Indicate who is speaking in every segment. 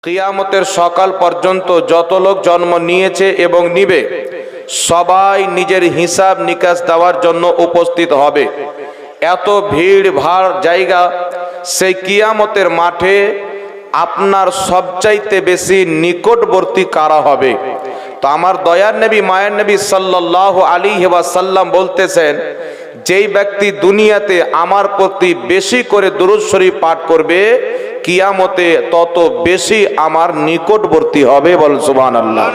Speaker 1: কিয়ামতের সকাল পর্যন্ত যত লোক জন্ম নিয়েছে এবং নিবে সবাই নিজের হিসাব নিকাশ দেওয়ার জন্য উপস্থিত হবে। এত ভিড় ভাড় জায়গা, সেই কিয়ামতের মাঠে আপনার সবচাইতে বেশি নিকটবর্তী কারা হবে? তো আমার দয়ার নবী মায়ের নবী সাল্লাল্লাহু আলাইহি ওয়াসাল্লাম বলতেছেন, যেই ব্যক্তি দুনিয়াতে আমার প্রতি বেশি করে দুরূদ শরীফ পাঠ করবে কিয়ামতে তত বেশি আমার নিকটবর্তী হবে। বল সুবহানাল্লাহ।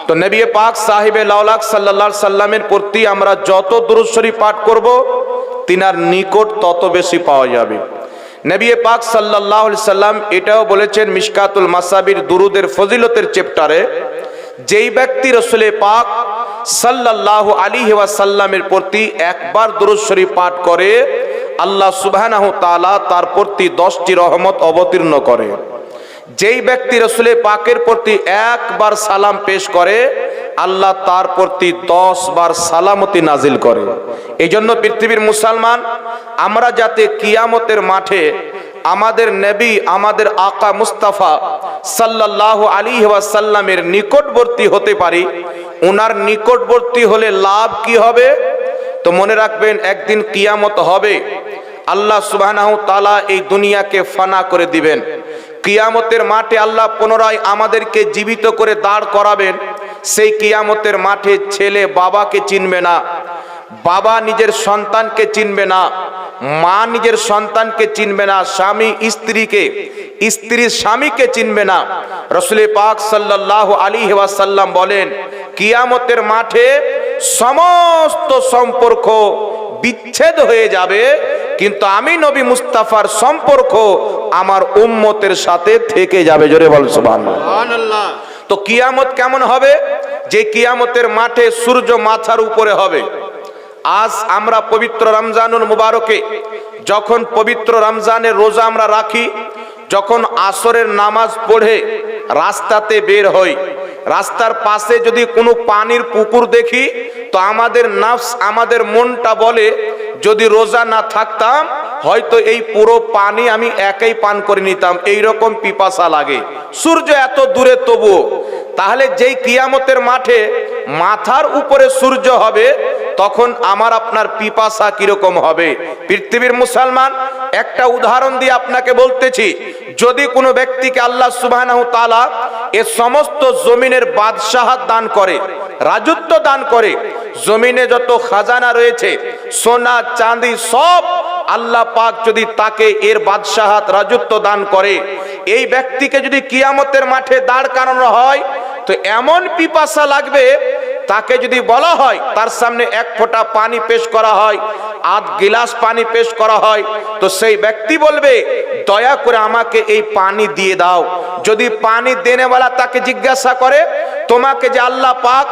Speaker 1: তো নবী পাক সাহিবে লাউলাক সাল্লাল্লাহু আলাইহি সাল্লামের প্রতি আমরা যত দুরূদ শরীফ পাঠ করব তিনার নিকট তত বেশি পাওয়া যাবে। নবী পাক সাল্লাল্লাহু আলাইহি সাল্লাম এটাও বলেছেন মিশকাতুল মাসাবির দুরুদের ফজিলতের চ্যাপ্টারে, যেই ব্যক্তি রাসূল পাক সাল্লাল্লাহু আলাইহি ওয়াসাল্লামের প্রতি একবার দুরূদ শরীফ পাঠ করে আল্লাহ সুবহানাহু তাআলা তার প্রতি 10টি রহমত অবতীর্ণ করে। যেই ব্যক্তি রাসূল পাকের প্রতি একবার সালাম পেশ করে আল্লাহ তার প্রতি 10 বার সালামতি নাজিল করে। এই জন্য পৃথিবীর মুসলমান আমরা যাতে কিয়ামতের মাঠে আমাদের নবী আমাদের আকা মুস্তাফা সাল্লাল্লাহু আলাইহি ওয়াসাল্লামের নিকটবর্তী হতে পারি। ওনার নিকটবর্তী হলে লাভ কি হবে? তো মনে রাখবেন, একদিন কিয়ামত হবে, আল্লাহ সুবহানাহু তাআলা এই দুনিয়াকে ফানা করে দিবেন। কিয়ামতের মাঠে আল্লাহ পুনরায় আমাদেরকে জীবিত করে দাঁড় করাবেন। সেই কিয়ামতের মাঠে ছেলে বাবাকে চিনবে না, বাবা নিজের সন্তানকে চিনবে না, মা নিজের সন্তানকে চিনবে না, স্বামী স্ত্রীকে, স্ত্রী স্বামীকে চিনবে না। রাসূল পাক সাল্লাল্লাহু আলাইহি ওয়াসাল্লাম বলেন, কিয়ামতের মাঠে সমস্ত সম্পর্ক বিচ্ছেদ হয়ে যাবে, কিন্তু আমি নবী মুস্তাফার সম্পর্ক আমার উম্মতের সাথে থেকে যাবে। জোরে বল সুবহানাল্লাহ। তো কিয়ামত কেমন হবে? যে কিয়ামতের মাঠে সূর্য মাথার উপরে হবে। আজ আমরা পবিত্র রমজানুল মুবারকে যখন পবিত্র রমজানের রোজা আমরা রাখি, যখন আসরের নামাজ পড়ে রাস্তাতে বের হই, রাস্তার পাশে যদি কোনো পানির পুকুর দেখি তো আমাদের নফস, আমাদের মনটা বলে, যদি রোজা না থাকতাম হয়তো এই পুরো পানি আমি একাই পান করে নিতাম, এইরকম পিপাসা লাগে। সূর্য এত দূরে তবুও। তাহলে যেই কিয়ামতের মাঠে মাথার উপরে সূর্য হবে তখন আমার আপনার পিপাসা কিরকম হবে? পৃথিবীর মুসলমান, একটা উদাহরণ দিয়ে আপনাকে বলতেছি, যদি কোনো ব্যক্তিকে আল্লাহ সুবহানাহু তাআলা এ সমস্ত জমিনের বাদশাহত দান করে, রাজত্ব দান করে, জমিনে যত খাজানা রয়েছে সোনা চাঁদি সব আল্লাহ পাক যদি তাকে এর বাদশাহত রাজত্ব দান করে, এই ব্যক্তিকে যদি কিয়ামতের মাঠে দাঁড় করানো হয় তো এমন পিপাসা লাগবে, তাকে যদি বলা হয় তার সামনে এক ফোঁটা পানি পেশ করা হয়, আধ গিলাস পানি পেশ করা হয়, তো সেই ব্যক্তি বলবে, দয়া করে আমাকে এই পানি দিয়ে দাও। যদি পানি দেনেওয়ালা তাকে জিজ্ঞাসা করে, তোমাকে যে আল্লাহ পাক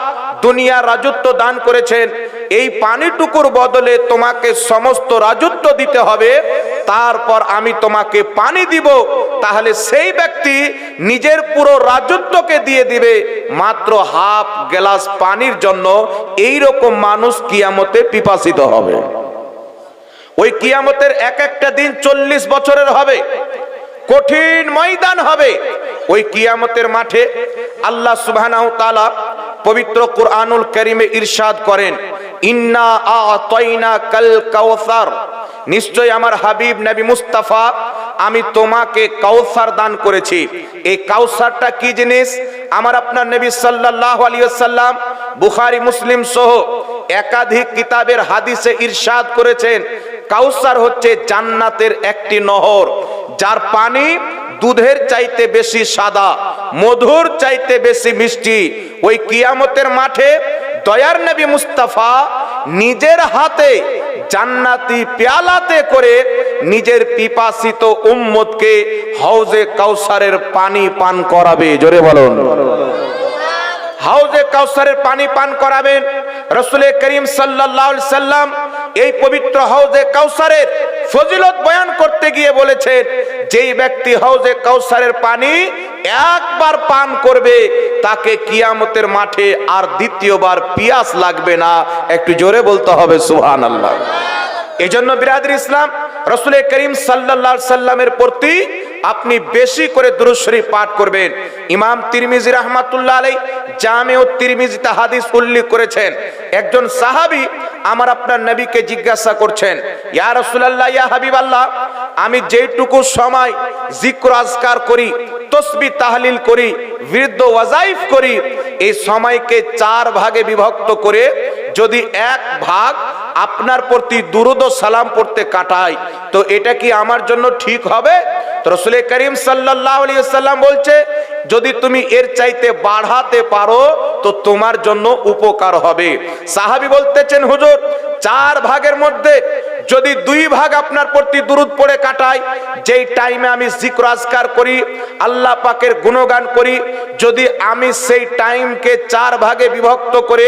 Speaker 1: দুনিয়ার রাজত্ব দান করেছেন, এই পানিটুকুর বদলে তোমাকে সমস্ত রাজত্ব দিতে হবে, তারপর আমি তোমাকে পানি দিব, তাহলে সেই ব্যক্তি নিজের পুরো রাজত্বকে দিয়ে দিবে মাত্র হাফ গ্লাস পানির জন্য। এই রকম মানুষ কিয়ামতে পিপাসিত হবে। ওই কিয়ামতের এক একটা দিন 40 বছরের হবে, কঠিন ময়দান হবে। ওই কিয়ামতের মাঠে আল্লাহ সুবহানাহু তাআলা পবিত্র কুরআনুল কারীমে ইরশাদ করেন, ইন্না আ'তাইনাকাল কাউসার, নিশ্চয় আমার হাবিব নবী মুস্তাফা আমি তোমাকে কাউসার দান করেছি। এই কাউসারটা কি জিনিস? আমার আপনার নবী সাল্লাল্লাহু আলাইহি ওয়াসাল্লাম বুখারী মুসলিম সহ একাধিক কিতাবের হাদিসে ইরশাদ করেছেন, কাউসার হচ্ছে জান্নাতের একটি নহর, যার পানি দুধের চাইতে বেশি সাদা, মধুর চাইতে বেশি মিষ্টি। ওই কিয়ামতের মাঠে দয়ার নবী মুস্তাফা নিজের হাতে জান্নাতি পেয়ালাতে করে নিজের পিপাসিত উম্মতকে হাউজে কাউসারের পানি পান করাবে। জোরে বলুন। হাউজে কাউসারের পানি পান করাবেন। রাসূল করিম সাল্লাল্লাহু আলাইহি সাল্লাম এই পবিত্র হাউজে কাউসারের ফজিলত বয়ান করতে গিয়ে বলেছেন, যেই ব্যক্তি হাউজে কাউসারের পানি একবার পান করবে তাকে কিয়ামতের মাঠে আর দ্বিতীয়বার পিয়াস লাগবে না। একটু জোরে বলতে হবে সুবহানাল্লাহ। এজন্য বিরাদরি ইসলাম, রাসূল করিম সাল্লাল্লাহু আলাইহি সাল্লামের প্রতি আপনি বেশি করে দুরূদ শরীফ পাঠ করবেন। ইমাম তিরমিজি রাহমাতুল্লাহ আলাইহি জামিউ তিরমিজিতে হাদিস উল্লেখ করেছেন, একজন সাহাবী আমার আপনার নবীকে জিজ্ঞাসা করছেন, ইয়া রাসূলুল্লাহ, ইয়া হাবিবাল্লাহ, আমি যেটুকু সময় জিক্র আজকার করি, তসবিহ তাহলিল করি, বিরুদ্ধ ওয়াজাইফ করি, এই সময়কে 4 ভাগে বিভক্ত করে যদি 1 ভাগ আপনার প্রতি দুরূদ ও সালাম পড়তে কাটাই, তো এটা কি আমার জন্য ঠিক হবে? তো রাসূল করিম সাল্লাল্লাহু আলাইহি ওয়াসাল্লাম বলছে, যদি তুমি এর চাইতে বাড়াতে পারো তো তোমার জন্য উপকার হবে। সাহাবী বলতেছেন, হুজুর 4 ভাগের মধ্যে যদি 2 ভাগ আপনার প্রতি দুরূদ পড়ে কাটাই, যেই টাইমে আমি জিক্র আজকার করি, আল্লাহ পাকের গুণগান করি, যদি আমি সেই টাইমকে 4 ভাগে বিভক্ত করে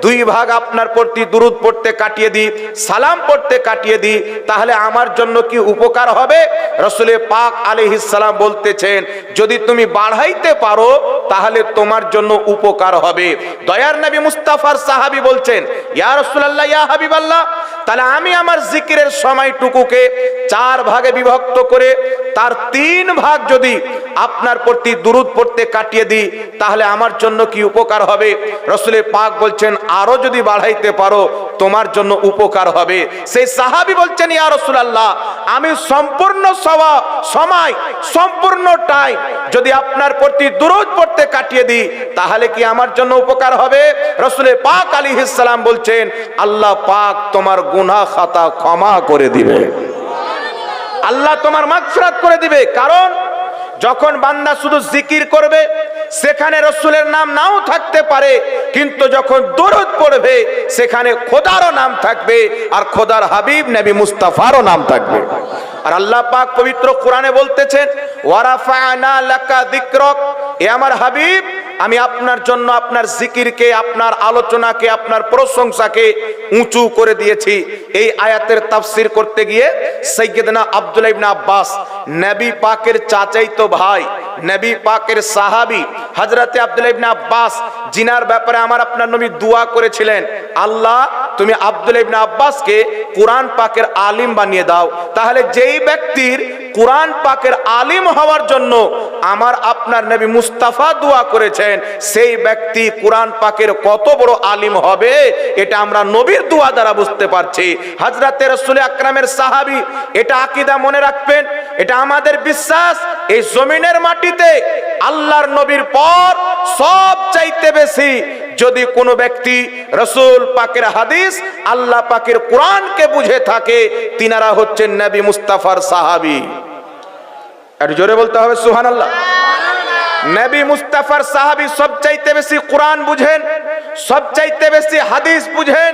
Speaker 1: 2 ভাগ আপনার প্রতি দুরূদ পড়তে কাটিয়ে দিই, সালাম পড়তে কাটিয়ে দিই, তাহলে আমার জন্য কি উপকার হবে? রাসূল পাক আলাইহিস সালাম বলতেছেন, যদি তুমি বাড়াইতে পারো তাহলে তোমার জন্য উপকার হবে। দয়ার নবী মুস্তাফার সাহাবী বলছেন, ইয়া রাসূলুল্লাহ, ইয়া হাবিবাল্লাহ, তাহলে আমি আমার জিকিরের সময়টুকুকে 4 ভাগে বিভক্ত করে তার 3 ভাগ যদি আপনার প্রতি দুরূদ পড়তে কাটিয়ে দিই, তাহলে আমার জন্য কি উপকার হবে? রাসূল পাক বলছেন, আরো যদি বাড়াইতে পারো তোমার জন্য উপকার হবে। সেই সাহাবী বলছেন, ইয়া রাসূলুল্লাহ, আমি সম্পূর্ণ সময় সম্পূর্ণ টাইম যদি আপনার প্রতি দুরূদ পড়তে কাটিয়ে দিই, তাহলে কি আমার জন্য উপকার হবে? রাসূল পাক আলাইহিস সালাম বলছেন, আল্লাহ পাক তোমার গুনাহ খাতা ক্ষমা করে দিবে, আল্লাহ তোমার মাগফিরাত করে দিবে। কারণ যখন বান্দা শুধু জিকির করবে, সেখানে রাসূলের নাম নাও থাকতে পারে, কিন্তু যখন দরুদ পড়বে সেখানে খোদারও নাম থাকবে, আর খোদার হাবিব নবী মুস্তাফারও নাম থাকবে। আর আল্লাহ পাক পবিত্র কোরআনে বলতেছেন, ওয়ারাফা'না লাকা যিকরাক, এ আমার হাবিব, আমি আপনার জন্য আপনার জিকিরকে, আপনার আলোচনাকে, আপনার প্রশংসাকে উঁচু করে দিয়েছি। এই আয়াতের তাফসীর করতে গিয়ে সাইয়্যিদনা আব্দুল্লাহ ইবনে আব্বাস, নবী পাকের চাচাইতো ভাই, নবী পাকের সাহাবী হযরতে আব্দুল্লাহ ইবনে আব্বাস, জিনার ব্যাপারে আমার আপনার নবী দোয়া করেছিলেন, আল্লাহ তুমি আব্দুল্লাহ ইবনে আব্বাসকে কোরআন পাকের আলিম বানিয়ে দাও। তাহলে যেই ব্যক্তির কোরআন পাকের আলিম হওয়ার জন্য আমার আপনার নবী মুস্তাফা দোয়া করেছেন, সেই ব্যক্তি কোরআন পাকের কত বড় আলিম হবে, এটা আমরা নবীর দোয়া দ্বারা বুঝতে পারছি। হযরতে রাসূল আকরামের সাহাবী, এটা আকীদা মনে রাখবেন, এটা আমাদের বিশ্বাস, এই জমিনের মাটিতে আল্লাহর নবীর পর সব চাইতে বেশি যদি কোনো ব্যক্তি রাসূল পাকের হাদিস, আল্লাহ পাকের কোরআনকে বুঝে থাকে, তিনারা হচ্ছেন নবী মুস্তাফার সাহাবী। আর জোরে বলতে হবে সুবহানাল্লাহ। নবী মুস্তাফার সাহাবী সবচাইতে বেশি কোরআন বুঝেন, সবচাইতে বেশি হাদিস বুঝেন।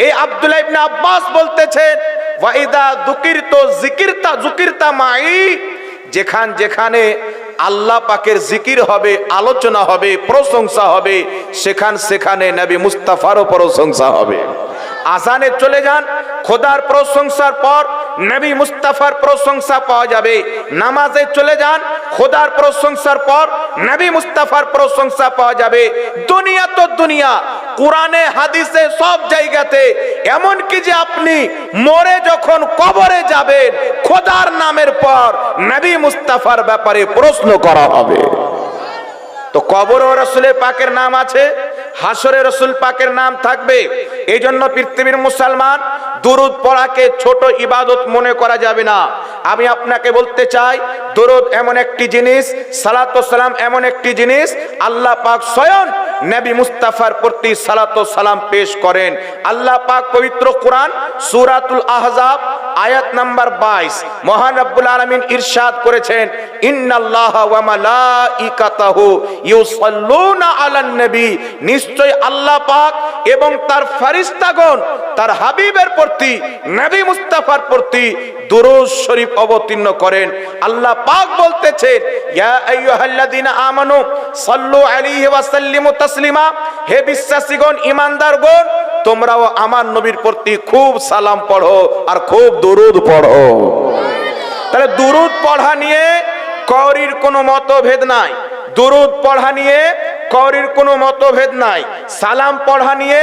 Speaker 1: এই আব্দুল্লাহ ইবনে আব্বাস বলতেছেন, ওয়াইদা যুকিরতু যুকিরতা মাই, যেখানে আল্লাহ পাকের জিকির হবে, আলোচনা হবে, প্রশংসা হবে, সেখানে নবী মুস্তাফারও প্রশংসা হবে। আজানে চলে যান, খোদার প্রশংসার পর নবী মুস্তাফার প্রশংসা পাওয়া যাবে। নামাজে চলে যান, খোদার প্রশংসার পর নবী মুস্তাফার প্রশংসা পাওয়া যাবে। দুনিয়া তো দুনিয়া, কোরআনে হাদিসে সব জায়গাতে, এমন কি যে আপনি মরে যখন কবরে যাবেন, খোদার নামের পর নবী মুস্তাফার ব্যাপারে প্রশ্ন করা হবে। তো কবরে রাসূলের পাকের নাম আছে, হাসরে রাসূল পাকের নাম থাকবে। এই জন্য পৃথিবীর মুসলমান দুরূদ পড়াকে ছোট ইবাদত মনে করা যাবে না। আমি আপনাকে বলতে চাই, দুরূদ এমন একটি জিনিস, সালাত ও সালাম এমন একটি জিনিস, আল্লাহ পাক স্বয়ং নবী মুস্তাফার প্রতি সালাত ও সালাম পেশ করেন। আল্লাহ পাক পবিত্র কোরআন সূরাতুল আহজাব আয়াত নাম্বার 22 মহান রব্বুল আলামিন ইরশাদ করেছেন, ইন্নাল্লাহা ওয়া মালাইকাতাহু ইউসাল্লুনা আলান নবী, নিশ্চয় আল্লাহ পাক এবং তার ফেরেশতাগণ তার হাবিবের প্রতি, নবী মুস্তাফার প্রতি দুরূদ শরীফ অবতীর্ণ করেন। আল্লাহ পাক বলতেছেন, ইয়া আইয়ুহাল্লাযীনা আমানু সাল্লু আলাইহি ওয়া সাল্লিমু তাসলিমা, হে বিশ্বাসীগণ, ঈমানদারগণ, তোমরাও আমার নবীর প্রতি খুব সালাম পড়ো আর খুব দুরূদ পড়ো। তাহলে দুরূদ পড়া নিয়ে কওরির কোনো মতভেদ নাই, দুরূদ পড়া নিয়ে কওরির কোনো মতভেদ নাই, সালাম পড়া নিয়ে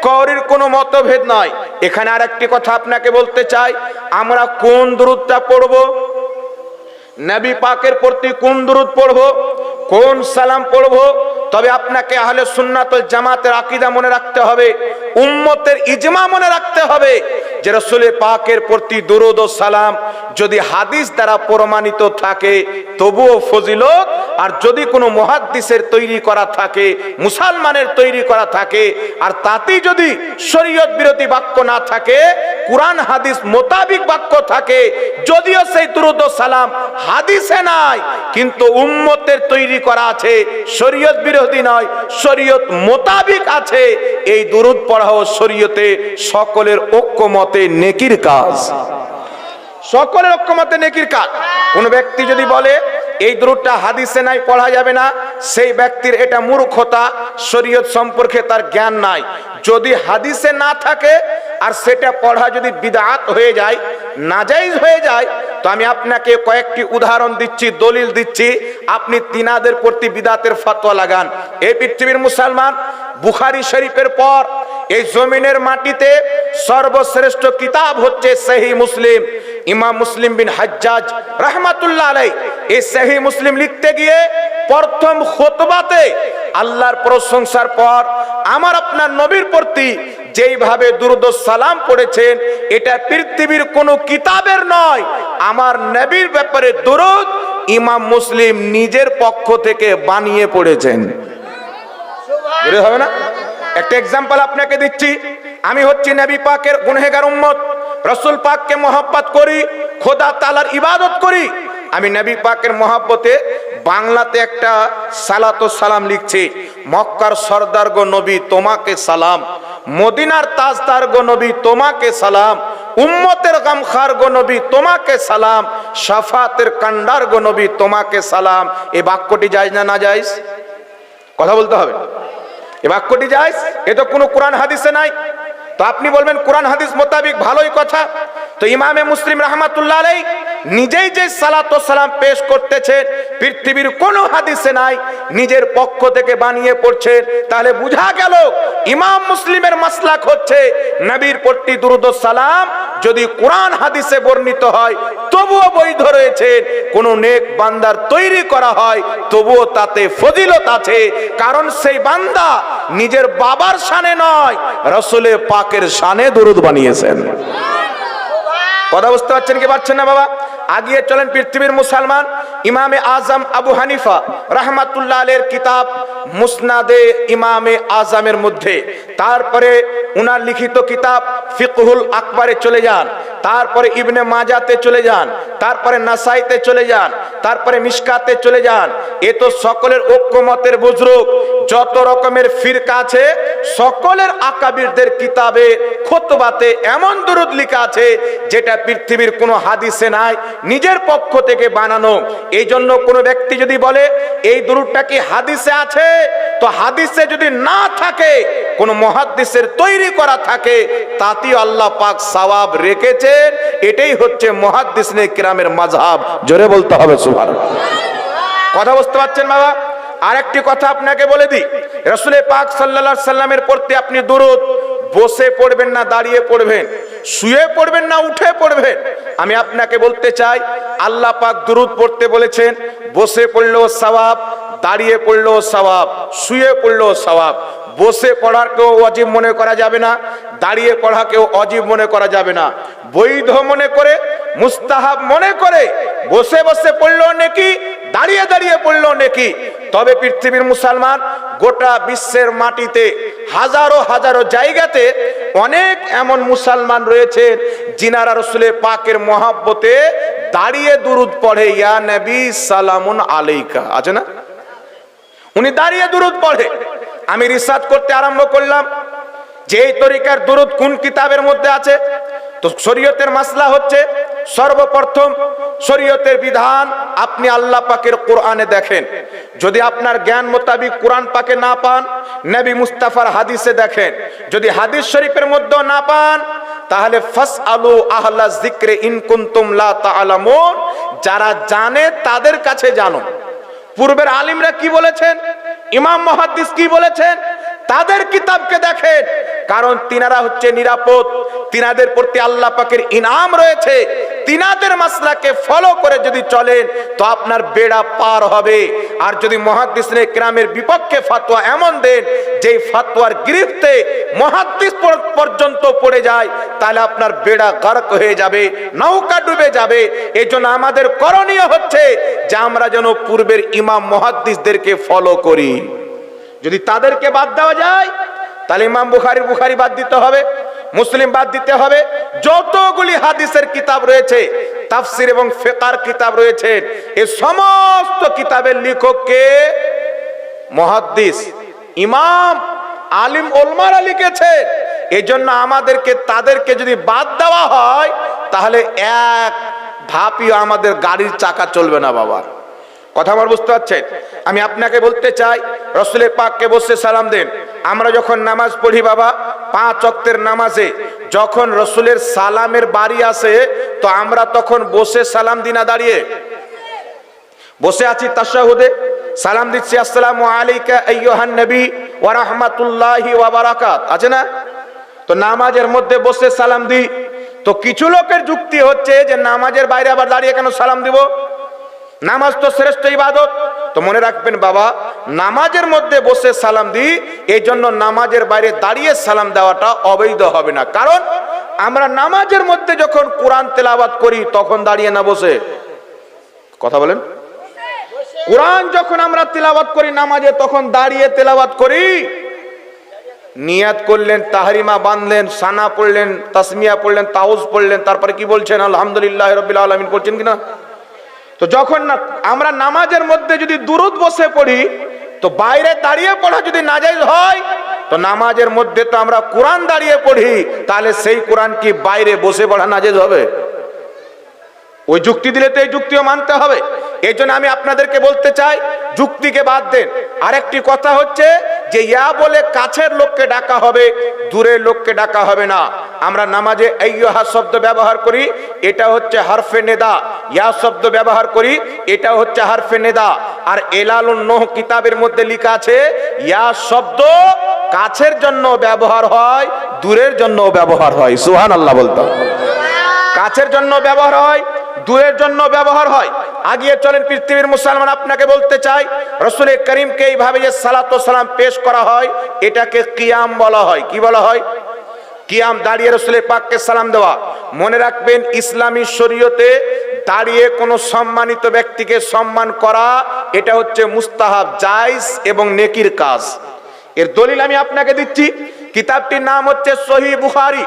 Speaker 1: কওরির কোনো মতভেদ নাই। এখানে আরেকটি কথা আপনাকে বলতে চাই, আমরা কোন দুরূদটা পড়ব? নবী পাকের প্রতি কোন দুরূদ পড়বো, কোন সালাম পড়বো, তবে আপনাকে আহলে সুন্নাত ওয়াল জামাতের আকীদা মনে রাখতে হবে, উম্মতের ইজমা মনে রাখতে হবে যে রাসূল পাকের প্রতি দুরূদ ও সালাম যদি হাদিস দ্বারা প্রমাণিত থাকে তবুও ফজিলত, আর যদি কোনো মুহাদ্দিসের তৈরি করা থাকে, মুসলমানের তৈরি করা থাকে, আর তাতেই যদি শরীয়ত বিরোধী বাক্য না থাকে, কুরআন হাদিস মোতাবিক বাক্য থাকে, যদিও সেই দুরূদ ও সালাম হাদিসে নাই কিন্তু উম্মতের তৈরি করা আছে, শরীয়ত বিরোধী নয়, শরীয়ত মোতাবিক আছে, এই দুরূদ পড়াও শরীয়তে সকলের ঐক্যমতে নেকির কাজ, সকলের ঐক্যমতে নেকির কাজ। কোন ব্যক্তি যদি বলে এই দুরূদটা হাদিসে নাই, পড়া যাবে না, সেই ব্যক্তির এটা মূর্খতা, শরীয়ত সম্পর্কে তার জ্ঞান নাই। যদি হাদিসে না থাকে আর সেটা পড়া যদি বিদআত হয়ে যায়, নাজায়েজ হয়ে যায়, তো আমি আপনাকে কয়েকটি উদাহরণ দিচ্ছি, দলিল দিচ্ছি, আপনি তিনাদের প্রতি বিদআতের ফতোয়া লাগান। এই পৃথিবীর মুসলমান, বুখারী শরীফের পর এই জমিনের মাটিতে সর্বশ্রেষ্ঠ কিতাব হচ্ছে সহিহ মুসলিম। ইমাম মুসলিম বিন হাজ্জাজ রাহমাতুল্লাহ আলাইহি এই সহিহ মুসলিম লিখতে গিয়ে প্রথম খুতবাতে আল্লাহর প্রশংসার পর আমার আপনার নবীর প্রতি যেইভাবে দুরূদ ও সালাম পড়েছেন, এটা পৃথিবীর কোনো কিতাবের নয়, আমার নবীর ব্যাপারে দুরূদ ইমাম মুসলিম নিজের পক্ষ থেকে বানিয়ে পড়েছেন। সুবহানাল্লাহ, হবে না? একটা এক্সাম্পল আপনাকে দিচ্ছি। আমি হচ্ছি নবী পাকের গুনহগার উম্মত, রাসূল পাককে মহব্বত করি, খোদা তাআলার ইবাদত করি। আমি নবী পাকের মহব্বতে বাংলাতে একটা সালাত ও সালাম লিখছি। মক্কার সরদার গো নবী তোমাকে সালাম, মদিনার তাজদার গো নবী তোমাকে সালাম, উম্মতের গামখার গো নবী তোমাকে সালাম, শাফাতের কান্ডার গো নবী তোমাকে সালাম। এই বাক্যটি জায়েজ না নাজায়েজ? কথা বলতে হবে। এই বাক্যটি জায়েজ? এ তো কোনো কোরআন হাদিসে নাই। তো আপনি বলবেন কোরআন হাদিস মোতাবিক, ভালোই কথা। তো ইমামে মুসলিম রাহমাতুল্লাহ আলাইহি নিজেই যে সালাত ও সালাম পেশ করতেছেন পৃথিবীর কোন হাদিসে নাই, নিজের পক্ষ থেকে বানিয়ে পড়ছেন, তাহলে বোঝা গেল ইমাম মুসলিমের মাসলাক হচ্ছে নবীর প্রতি দুরূদ ও সালাম যদি কোরআন হাদিসে বর্ণিত হয় তবুও বৈধ রয়েছে, কোন নেক বান্দার তৈরি করা হয় তবুও তাতে ফজিলত আছে, কারণ সেই বান্দা নিজের বাবার শানে নয়, রাসূলের পাকের শানে দুরূদ বানিয়েছেন। কথা বুঝতে পারছেন কি পারছেন না বাবা? আগিয়ে চলেন পৃথিবীর মুসলমান। ইমামে আজম আবু হানিফা রাহমাতুল্লাহ আলাইহির কিতাব মুসনাদে ইমামে আজমের মধ্যে, তারপরে উনার লিখিত কিতাব ফিকহুল আকবরে চলে যান, তারপরে ইবনে মাজাতে চলে যান, তারপরে নাসাইতে চলে যান, তারপরে মিশকাতে চলে যান। এ তো সকলের ঐক্যমতের বুজরুগ, যত রকমের ফিরকা আছে সকলের আকাবিরদের কিতাবে খুতবাতে এমন দুরূদ লেখা আছে যেটা পৃথিবীর কোনো হাদিসে নাই, নিজের পক্ষ থেকে বানানো। এই জন্য কোনো ব্যক্তি যদি বলে এই দুরূদটা কি হাদিসে আছে, তো হাদিসে যদি না থাকে, কোন মুহাদ্দিসের তৈরি করা থাকে, তাতেই আল্লাহ পাক সওয়াব রেখেছেন। এটাই হচ্ছে মুহাদ্দিসিনে কিরামের মাযহাব। জোরে বলতে হবে সুবহানাল্লাহ। কথা বুঝতে পারছেন বাবা? আরেকটি কথা আপনাকে বলে দিই, রাসূল পাক সাল্লাল্লাহু আলাইহি সাল্লামের প্রতি আপনি দুরূদ বসে পড়বেন না দাঁড়িয়ে পড়বেন, শুয়ে পড়বেন না উঠে পড়বেন? আমি আপনাকে বলতে চাই, আল্লাহ পাক দুরূদ পড়তে বলেছেন, বসে পড়লেও সওয়াব, দাঁড়িয়ে পড়লেও সওয়াব, শুয়ে পড়লেও সওয়াব। বসে পড়াকেও ওয়াজিব মনে করা যাবে না, দাঁড়িয়ে পড়াকেও ওয়াজিব মনে করা যাবে না। বৈধ মনে করে, মুস্তাহাব মনে করে বসে বসে পড়লেও নেকি, দাঁড়িয়ে দাঁড়িয়ে পড়লেও নেকি। তবে পৃথিবীর মুসলমান, গোটা বিশ্বের মাটিতে হাজারো হাজারো জায়গাতে অনেক এমন মুসলমান রয়েছে যিনারা রাসূল পাকের মহব্বতে দাঁড়িয়ে দুরূদ পড়ে, ইয়া নবী সালামুন আলাইকা, আছে না? উনি দাঁড়িয়ে দুরূদ পড়ে। আমি রিসার্চ করতে আরম্ভ করলাম যে এই তরিকার দুরূদ কোন কিতাবের মধ্যে আছে। তো শরীয়তের মাসলা হচ্ছে, সর্বপ্রথম শরীয়তের বিধান আপনি আল্লাহ পাকের কোরআনে দেখেন, যদি আপনার জ্ঞান মোতাবিক কোরআন পাকে না পান, নবী মুস্তাফার হাদিসে দেখেন, যদি হাদিস শরীফের মধ্যে না পান, তাহলে ফাসআলু আহলা যিকরি ইন কুনতুম লা তাআলামুন, যারা জানে তাদের কাছে জানো। পূর্বের আলিমরা কি বলেছেন, ইমাম মুহাদ্দিস কি বলেছেন, তাদের কিতাবকে দেখেন, কারণ তিনারা হচ্ছে নিরাপদ, তিনাদের প্রতি আল্লাহ পাকের ইনাম রয়েছে, তিনাদের মাসলাকে ফলো করে যদি চলেন তো আপনার বেড়া পার হবে। আর যদি মুহাদ্দিসিনে কেরামের বিপক্ষে ফতোয়া এমন দেন যেই ফতোয়ার গ্রিফতে মুহাদ্দিস পর্যন্ত পড়ে যায়, তাহলে আপনার বেড়া গারক হয়ে যাবে, নৌকা ডুবে যাবে। এজন্য আমাদের করণীয় হচ্ছে যে আমরা যেন পূর্বের ইমাম মুহাদ্দিসদেরকে ফলো করি। যদি তাদেরকে বাদ দেওয়া যায় তাহলে ইমাম বুখারী বাদ দিতে হবে, মুসলিম বাদ দিতে হবে। যতগুলি হাদিসের কিতাব রয়েছে, তাফসির এবং ফিকহের কিতাব রয়েছে, এই সমস্ত কিতাবের লেখক কে? মুহাদ্দিস, ইমাম, আলিম, উলামারা লিখেছেন। এই জন্য আমাদেরকে তাদেরকে যদি বাদ দেওয়া হয় তাহলে এক ধাপিও আমাদের গাড়ির চাকা চলবে না। বাবা, কথা আমার বুঝতে পারছেন? আমি আপনাকে বলতে চাই, রাসূলের পাককে বসে সালাম দেন। আমরা যখন নামাজ পড়ি বাবা, 5 ওয়াক্তের নামাজে যখন রাসূলের সালামের বাড়ি আসে তো আমরা তখন বসে সালাম দিই না দাঁড়িয়ে? বসে আছি তাশাহুদে, সালাম দিচ্ছি আসসালামু আলাইকা আইয়ুহান নবী ওয়া রাহমাতুল্লাহি ওয়া বারাকাত, আছে না? তো নামাজের মধ্যে বসে সালাম দিই। তো কিছু লোকের যুক্তি হচ্ছে যে নামাজের বাইরে আবার দাঁড়িয়ে কেন সালাম দিব? নামাজ তো শ্রেষ্ঠ ইবাদত। তো মনে রাখবেন বাবা, নামাজের মধ্যে বসে সালাম দিই, এই জন্য নামাজের বাইরে দাঁড়িয়ে সালাম দেওয়াটা অবৈধ হবে না। কারণ আমরা নামাজের মধ্যে যখন কোরআন তেলাওয়াত করি তখন দাঁড়িয়ে না বসে, কথা বলেন, কোরআন যখন আমরা তেলাওয়াত করি নামাজে তখন দাঁড়িয়ে তেলাওয়াত করি। নিয়াত করলেন, তাহরিমা বাঁধলেন, সানা পড়লেন, তাসমিয়া পড়লেন, তাউজ পড়লেন, তারপরে কি বলছেন? আলহামদুলিল্লাহি রাব্বিল আলামিন পড়ছেন কিনা? তো যখন আমরা নামাজের মধ্যে যদি দুরূদ বসে পড়ি তো বাইরে দাঁড়িয়ে পড়া যদি নাজায়েজ হয় তো নামাজের মধ্যে তো আমরা কোরআন দাঁড়িয়ে পড়ি, তাহলে সেই কোরআন কি বাইরে বসে পড়া নাজায়েজ হবে? ওই যুক্তি দিলে তো এই যুক্তিও মানতে হবে। এই জন্য আমি আপনাদেরকে বলতে চাই, যুক্তিকে বাদ দেন। আরেকটি কথা হচ্ছে যে ইয়া বলে কাছের লোককে ডাকা হবে, দূরের লোককে ডাকা হবে না। আমরা নামাজে আইয়ুহা শব্দ ব্যবহার করি, এটা হচ্ছে হরফে নেদা। ইয়া শব্দ ব্যবহার করি, এটা হচ্ছে হরফে নেদা। আর এলালুন নূহ কিতাবের মধ্যে লেখা আছে ইয়া শব্দ কাছের জন্য ব্যবহার হয়, দূরের জন্য ব্যবহার হয়। সুবহানাল্লাহ বলতো। কাছের জন্য ব্যবহার হয়, দূরের জন্য ব্যবহার হয়। আগিয়ে চলেন পৃথিবীর মুসলমান, আপনাকে বলতে চাই রাসূল করিমকে এইভাবে যে সালাতু সালাম পেশ করা হয় এটাকে কিয়াম বলা হয়। কি বলা হয়? কিয়াম, দাঁড়িয়ে রাসূলের পাককে সালাম দেওয়া। মনে রাখবেন, ইসলামী শরীয়তে দাঁড়িয়ে কোনো সম্মানিত ব্যক্তিকে সম্মান করা এটা হচ্ছে মুস্তাহাব, জায়েজ এবং নেকির কাজ। এর দলিল আমি আপনাকে দিচ্ছি। কিতাবটির নাম হচ্ছে সহিহ বুখারী,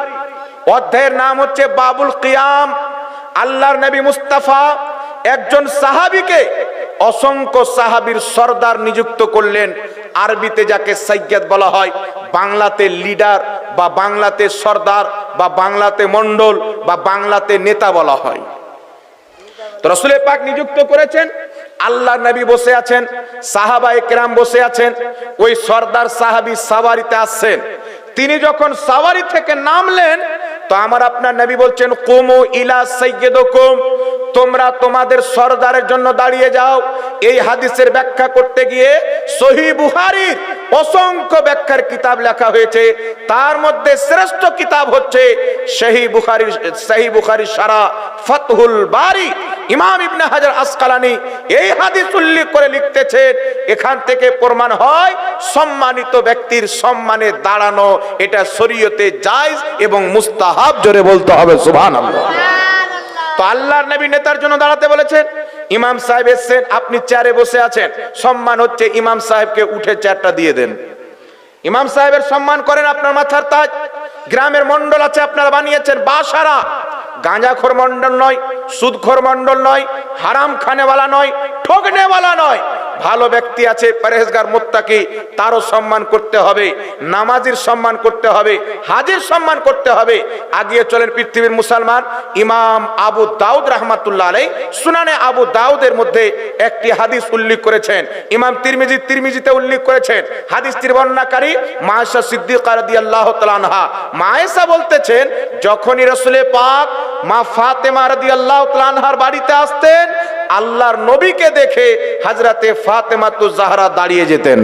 Speaker 1: অধ্যায়ের নাম হচ্ছে বাবুল কিয়াম। আল্লাহর নবী মুস্তাফা একজন সাহাবীকে অসংখ্য সাহাবীর সরদার নিযুক্ত করলেন। আরবিতে যাকে সাইয়্যিদ বলা হয়, বাংলাতে লিডার বা বাংলাতে সরদার বা বাংলাতে মন্ডল বা বাংলাতে নেতা বলা হয়। তো রাসূল পাক নিযুক্ত করেছেন, আল্লাহর নবী বসে আছেন, সাহাবায়ে কেরাম বসে আছেন। ওই সরদার সাহাবী সাওয়ারিতে আসছেন। তিনি যখন সাওয়ারি থেকে নামলেন তো আমার আপনার নবী বলছেন কুমু ইলা সাইয়্যিদুকুম, তোমরা তোমাদের সরদারের জন্য দাঁড়িয়ে যাও। এই হাদিসের ব্যাখ্যা করতে গিয়ে সহিহ বুখারীর অসংখ্য ব্যাখ্যার কিতাব লেখা হয়েছে। তার মধ্যে শ্রেষ্ঠ কিতাব হচ্ছে সহিহ বুখারীর শারহ ফাতহুল বারী। ইমাম ইবনে হাজার আসকালানী এই হাদিস উল্লেখ করে লিখতেছেন, এখান থেকে প্রমাণ হয় সম্মানিত ব্যক্তির সম্মানে দাঁড়ানো এটা শরীয়তে জায়েজ এবং মুস্তাহাব। জোরে বলতে হবে সুবহানাল্লাহ। তো আল্লাহর নবী নেতার জন্য দাঁড়াতে বলেছেন। ইমাম সাহেব এসেছেন, আপনি চেয়ারে বসে আছেন, সম্মান হচ্ছে ইমাম সাহেবকে উঠে চেয়ারটা দিয়ে দেন। ইমাম সাহেবের সম্মান করেন, আপনার মাথার তাজ। গ্রামের মন্ডল আছে, আপনারা বানিয়েছেন বাসারা। গাঁজাখোর মন্ডল নয়, সুদখোর মন্ডল নয়, হারাম খানেওয়ালা নয়, ঠকনেওয়ালা নয়। ভালো ব্যক্তি আছে, পরহেজগার মুত্তাকি, তারও সম্মান করতে হবে। নামাজির সম্মান করতে হবে, হাজির সম্মান করতে হবে। আগিয়ে চলেন পৃথিবীর মুসলমান। ইমাম আবু দাউদ রাহমাতুল্লাহ আলাইহি সুনানে আবু দাউদের মধ্যে একটি হাদিস উল্লেখ করেছেন। ইমাম তিরমিজিতে উল্লেখ করেছেন। হাদিসটির বর্ণনাকারী মা আয়েশা সিদ্দিকা রাদিয়াল্লাহু তাআলা আনহা। মা আয়েশা বলতেছেন, যখনই রাসূল পাক মা ফাতেমা রাদিয়াল্লাহু তাআলা আনহার বাড়িতে আসতেন, আল্লাহর নবীকে দেখে হযরতে ফাতেমাতুজ জাহরা দাঁড়িয়ে যেতেন।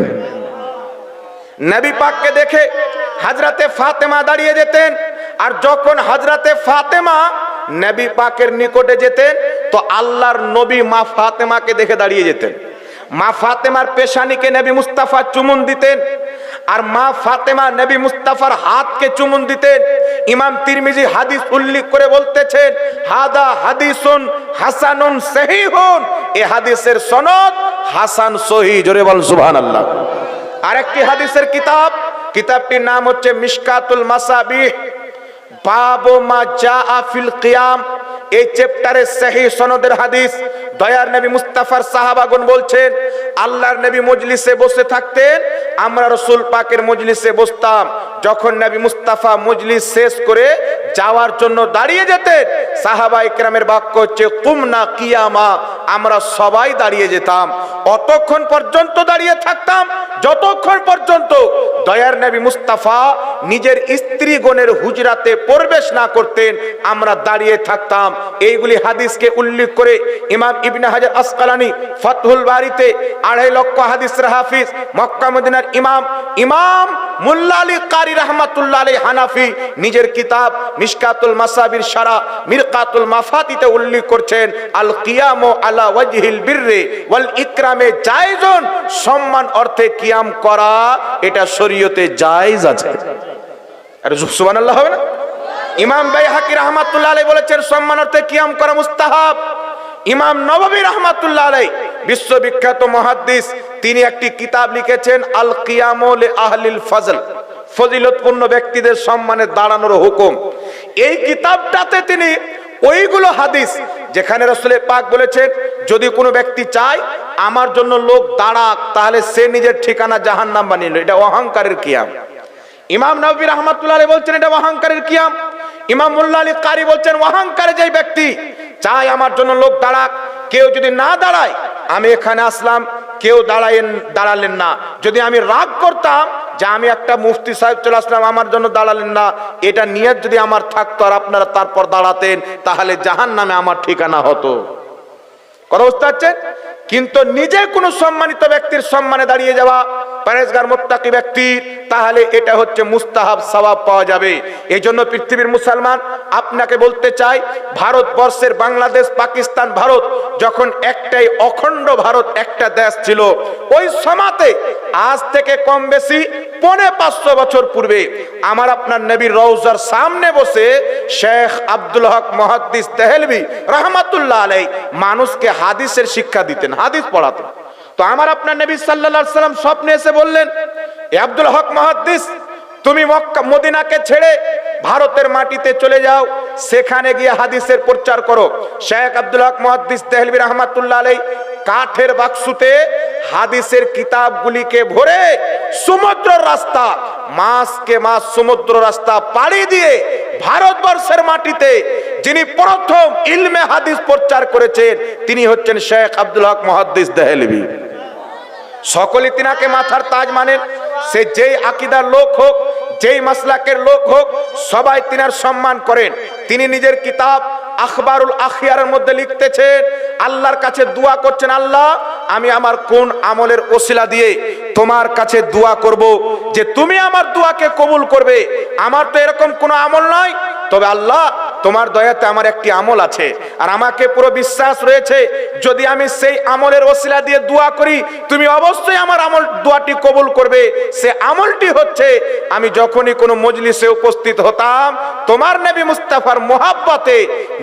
Speaker 1: নবী পাককে দেখে হযরতে ফাতেমা দাঁড়িয়ে যেতেন। আর যখন হযরতে ফাতেমা নবী পাকের নিকটে যেতেন তো আল্লাহর নবী মা ফাতেমাকে দেখে দাঁড়িয়ে যেতেন। মা ফাতেমার পেশানিকে নবী মুস্তাফা চুমুন দিতেন, আর মা ফাতেমা নবী মুস্তাফার হাতকে চুমুন দিতেন। ইমাম তিরমিজি হাদিস উল্লেখ করে বলতেছেন, হাদা হাদিসুন হাসানুন সহিহুন, এই হাদিসের সনদ হাসান সহিহ। জোরে বল সুবহানাল্লাহ। আরেকটি হাদিসের কিতাবটির নাম হচ্ছে মিশকাতুল মাসাবিহ, বাবু মা জাআ ফিল কিয়াম। এই চ্যাপ্টারে সহিহ সনদের হাদিস। দয়ার নবী মুস্তাফার সাহাবাগণ বলছেন, আল্লাহর নবী মজলিসে বসে থাকতেন, আমরা রাসূল পাকের মজলিসে বসতাম। যখন নবী মুস্তাফা মজলিস শেষ করে যাওয়ার জন্য দাঁড়িয়ে যেতেন, সাহাবা ইকরামের বাক্য হচ্ছে কুমনা কিয়ামা, আমরা সবাই দাঁড়িয়ে যেতাম। অতক্ষণ পর্যন্ত দাঁড়িয়ে থাকতাম যতক্ষণ পর্যন্ত দয়ার নবী মুস্তাফা নিজের স্ত্রীগণের হুজরাতে প্রবেশ না করতেন, আমরা দাঁড়িয়ে থাকতাম। এইগুলি হাদিসকে উল্লেখ করে ইমাম ইবনে হাজার আসকালানি ফাতহুল বারিতে 2.5 লক্ষ হাদিসের হাফিজ, মক্কা মদিনার ইমাম মুল্লা আলী কারি রাহমাতুল্লাহ আলাইহি হানাফি নিজের কিতাব মিশকাতুল মাসাবির শারা মিরকাতুল মাফাতিতে উল্লেখ করছেন, আল কিয়ামু আলা ওয়াজহিল বিররি ওয়াল ইকরামে জায়েজুন, সম্মান অর্থে কিয়াম করা এটা শরীয়তে জায়েজ আছে। আর সুবহানাল্লাহ হবে না? ইমাম বাইহাকি রাহমাতুল্লাহ আলাইহি বলেছেন সম্মান অর্থে কিয়াম করা মুস্তাহাব। ইমাম নববী রাহমাতুল্লাহ আলাইহি বিশ্ববিখ্যাত মুহাদ্দিস, তিনি একটি কিতাব লিখেছেন আল কিয়ামু লি আহলিল ফজল, ফজিলতপূর্ণ ব্যক্তিদের সম্মানে দাঁড়ানোর হুকুম। এই কিতাবটাতে তিনি ওইগুলো হাদিস যেখানে রাসূল পাক বলেছেন, যদি কোনো ব্যক্তি চায় আমার জন্য লোক দাঁড়াক, তাহলে সে নিজের ঠিকানা জাহান্নাম বানিয়ে নিল, এটা অহংকারের কিয়াম। ইমাম নববী রাহমাতুল্লাহ আলাইহি বলছেন এটা অহংকারের কিয়াম। ইমাম মুল্লা আলী কারি বলছেন অহংকারে যে ব্যক্তি চায় আমার জন্য লোক দাঁড়াক, কেউ যদি না দাঁড়ায়, আমি এখানে আসলাম কেউ দাঁড়ালেন না, যদি আমি রাগ করতাম যে আমি একটা মুফতি সাহেব চলে আসলাম আমার জন্য দাঁড়ালেন না, এটা নিয়ত যদি আমার থাকতো আর আপনারা তারপর দাঁড়াতেন, তাহলে জাহান্নামে আমার ঠিকানা হতো। কথা বুঝতে পারছেন? কিন্তু নিজে কোনো সম্মানিত ব্যক্তির সম্মানে দাঁড়িয়ে যাওয়া, পরেজগার মুত্তাকি ব্যক্তির, তাহলে এটা হচ্ছে মুস্তাহাব, সওয়াব পাওয়া যাবে। এই জন্য পৃথিবীর মুসলমান আপনাকে বলতে চাই, ভারতবর্ষের বাংলাদেশ, পাকিস্তান, ভারত যখন একটাই অখণ্ড ভারত একটা দেশ ছিল, ওই সময়তে আজ থেকে কম বেশি 550 বছর পূর্বে আমার আপনার নবীর রওজার সামনে বসে শেখ আব্দুল হক মুহাদ্দিস দেহলভী রাহমাতুল্লাহ আলাইহি মানুষকে হাদিসের শিক্ষা দিতেন, হাদিস পড়াতেন। তো আমার আপনার নবী সাল্লাল্লাহু আলাইহি সাল্লাম স্বপ্নে এসে বললেন, এ আব্দুল হক মুহাদ্দিস, তুমি মক্কা মদিনাকে ছেড়ে ভারতের মাটিতে চলে যাও, সেখানে গিয়ে হাদিসের প্রচার করো। শেখ আব্দুল হক মুহাদ্দিস দেহলভী রাহমাতুল্লাহ আলাইহি কাঠের বাক্সতে হাদিসের কিতাবগুলিকে ভরে সমুদ্র রাস্তা, মাসকে মাস সমুদ্র রাস্তা পাড়ি দিয়ে ভারতবর্ষের মাটিতে যিনি প্রথম ইলমে হাদিস প্রচার করেছেন তিনি হচ্ছেন শেখ আব্দুল হক মুহাদ্দিস দেহলভী। সকলে তিনাকে মাথার তাজ মানেন, সে যেই আকীদার লোক হোক, যেই মাসলাকের লোক হোক, সবাই তিনার সম্মান করেন। তিনি নিজের কিতাব আখবারুল আখিয়ারের মধ্যে লিখতেছেন, আল্লাহর কাছে দোয়া করছেন, আল্লাহ আমি আমার কোন আমলের ওসিলা দিয়ে তোমার কাছে দোয়া করব যে তুমি আমার দোয়াকে কবুল করবে। আমার তো এরকম কোনো আমল নয়, তবে আল্লাহ তোমার দয়াতে আমার একটি আমল আছে, আর আমাকে পুরো বিশ্বাস রয়েছে যদি আমি সেই আমলের ওসিলা দিয়ে দোয়া করি তুমি অবশ্যই আমার আমল দোয়াটি কবুল করবে। সে আমলটি হচ্ছে, আমি যখনই কোনো মজলিসে উপস্থিত হতাম তোমার নবী মুস্তাফার মোহাব্বতে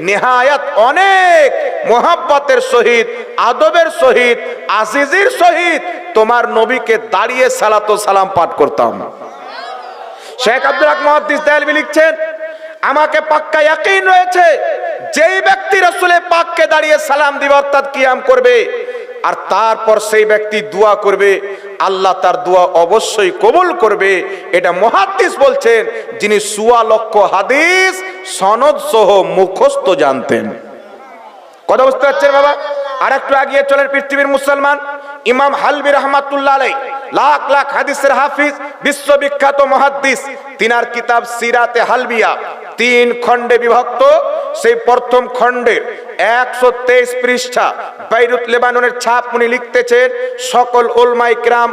Speaker 1: নেহায়াত অনেক মোহাব্বতের সহিত, আদবের সহিত, আজিজির সহিত তোমার নবীকে দাঁড়িয়ে সালাত ও সালাম পাঠ করতাম। শেখ আব্দুল হক মুহাদ্দিস দেহলভী লিখছেন, আমাকে পাক্কা ইয়াকিন রয়েছে যেই ব্যক্তি রাসূলের পাককে দাঁড়িয়ে সালাম দিবে অর্থাৎ কিয়াম করবে আর তারপর সেই ব্যক্তি দোয়া করবে, আল্লাহ তার দোয়া অবশ্যই কবুল করবে। এটা মুহাদ্দিস বলছেন যিনি 1.25 লক্ষ হাদিস সনদ সহ মুখস্থ জানতেন। কথা বুঝতে পারছেন বাবা? আর একটু আগিয়ে চলেন পৃথিবীর মুসলমান, ইমাম হালবি রাহমাতুল্লাহ আলাইহি লাখ লাখ হাদিসের হাফিজ, বিশ্ববিখ্যাত মুহাদ্দিস, তিনার কিতাব সিরাতে হালবিয়া 3 খণ্ডে বিভক্ত। সেই প্রথম খণ্ডের 123 পৃষ্ঠা, বাইরুত লেবাননের ছাপ উনি লিখতেছেন, সকল উলমায়ে কিরাম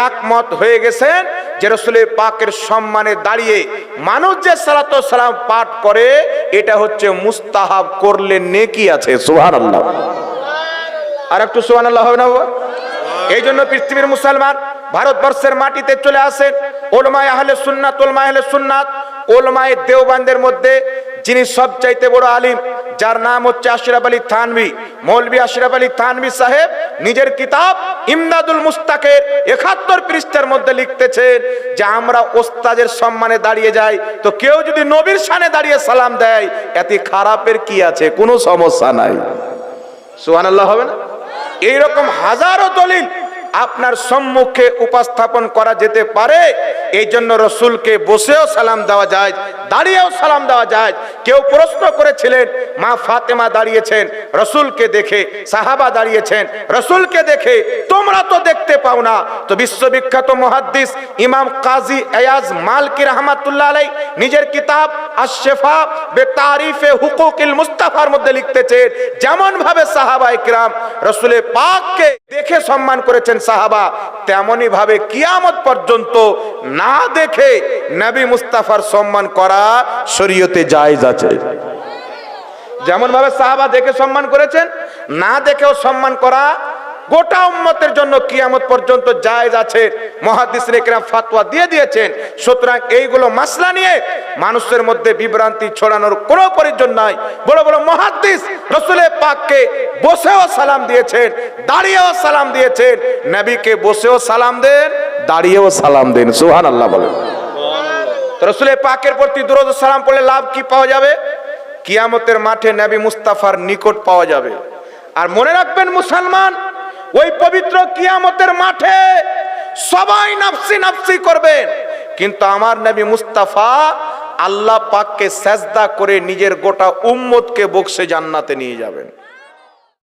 Speaker 1: একমত হয়ে গেছেন যে রাসূলের পাকের সম্মানে দাঁড়িয়ে মানুষ যে সালাতু ওয়াস সালাম পাঠ করে এটা হচ্ছে মুস্তাহাব, করলে নেকি আছে। সুবহানাল্লাহ, আর একটু সুবহানাল্লাহ হবে না বাবা? এই জন্য পৃথিবীর মুসলমান ভারতবর্ষের মাটিতে চলে আসেন উলামায়ে আহলে সুন্নাত, উলামায়ে আহলে সুন্নাত, উলামায়ে দেওবন্দের মধ্যে যিনি সবচাইতে বড় আলিম, যার নাম হচ্ছে আশরাফ আলী থানভী, মৌলভী আশরাফ আলী থানভী সাহেব নিজের কিতাব ইমদাদুল মুস্তাকের ৭১ পৃষ্ঠার মধ্যে লিখতেছেন যে আমরা ওস্তাদের সম্মানে দাঁড়িয়ে যাই, তো কেউ যদি নবীর শানে দাঁড়িয়ে সালাম দেয় এতে খারাপের কি আছে? কোনো সমস্যা নাই। সুবহানাল্লাহ হবে না? এইরকম হাজারো দলিল আপনার সম্মুখে উপস্থাপন করা যেতে পারে। এই জন্য রসুলকে বসেও সালাম দেওয়া যায়, দাঁড়িয়েও সালাম দেওয়া যায়। কেউ প্রশ্ন করেছিলেন, মা ফাতেমা দাঁড়িয়েছেন রসুলকে দেখে, সাহাবা দাঁড়িয়েছেন রসুলকে দেখে, তোমরা তো দেখতে পাও না। তো বিশ্ববিখ্যাত মুহাদ্দিস ইমাম কাজী আয়াজ মালকি রাহমাতুল্লাহ আলাইহি নিজের কিতাব আশ-শিফা বিতারিফে হুকুকিল মুস্তাফার মধ্যে লিখতেছেন, যেমন ভাবে সাহাবায়ে কিরাম রসুলের পাককে দেখে সম্মান করেছেন সাহাবা, তেমনি ভাবে কিয়ামত পর্যন্ত না দেখে নবী মুস্তাফার সম্মান করা শরীয়তে জায়েজ আছে। যেমন ভাবে সাহাবা দেখে সম্মান করেছেন, না দেখেও সম্মান করা গোটা উম্মতের জন্য কিয়ামত পর্যন্ত জায়েজ আছে। মুহাদ্দিসিনে কিরাম ফতোয়া দিয়ে দিয়েছেন। সুতরাং এইগুলো মাসলা নিয়ে মানুষের মধ্যে বিভ্রান্তি ছড়ানোর কোনো প্রয়োজন নাই। বড় বড় মুহাদ্দিস রাসূলের পাককে বসেও সালাম দিয়েছেন, দাঁড়িয়েও সালাম দিয়েছেন। নবীকে বসেও সালাম দেন, দাঁড়িয়েও সালাম দেন। সুবহানাল্লাহ বলেন। তো রাসূলের পাকের প্রতি দুরূদ ও সালাম পড়লে লাভ কি পাওয়া যাবে? কিয়ামতের মাঠে নবী মুস্তাফার নিকট পাওয়া যাবে। আর মনে রাখবেন মুসলমান, ওই পবিত্র কিয়ামতের মাঠে সবাই নাফসি নাফসি করবেন, কিন্তু আমার নবী মুস্তাফা আল্লাহ পাককে সেজদা করে নিজের গোটা উম্মতকে বক্সে জান্নাতে নিয়ে যাবেন।